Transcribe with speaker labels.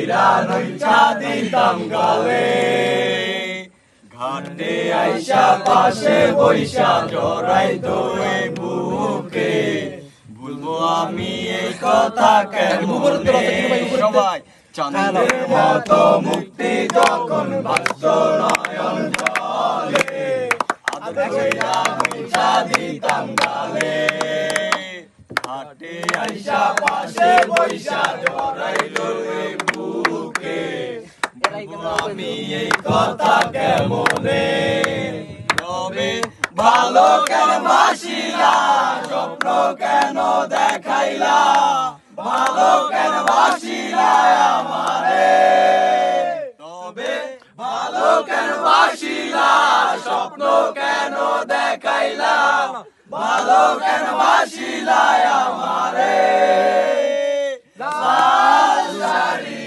Speaker 1: কইরা নইচা দিতাম গালে ঘাটে আইসা পাশে বইসা জড়াই দোয়ে বুকে ভুলবো আমি এই কথা কেমনে সবাই চাঁদের মতো মুক্তি যখন বাস্ত নয়ন জলে আদর কইরা নইচা দিতাম গালে ঘাটে আইসা পাশে বইসা জড়াই দোয়ে বুকে আমি এই কথা কেমনে তবে ভালো কেন বাসিলা স্বপ্ন কেন দেখাইলা ভালো কেন বাসিলা আমারে তবে ভালো কেন বাসিলা স্বপ্ন কেন দেখাইলা ভালো কেন বাসিলা আমারে লাল শাড়ি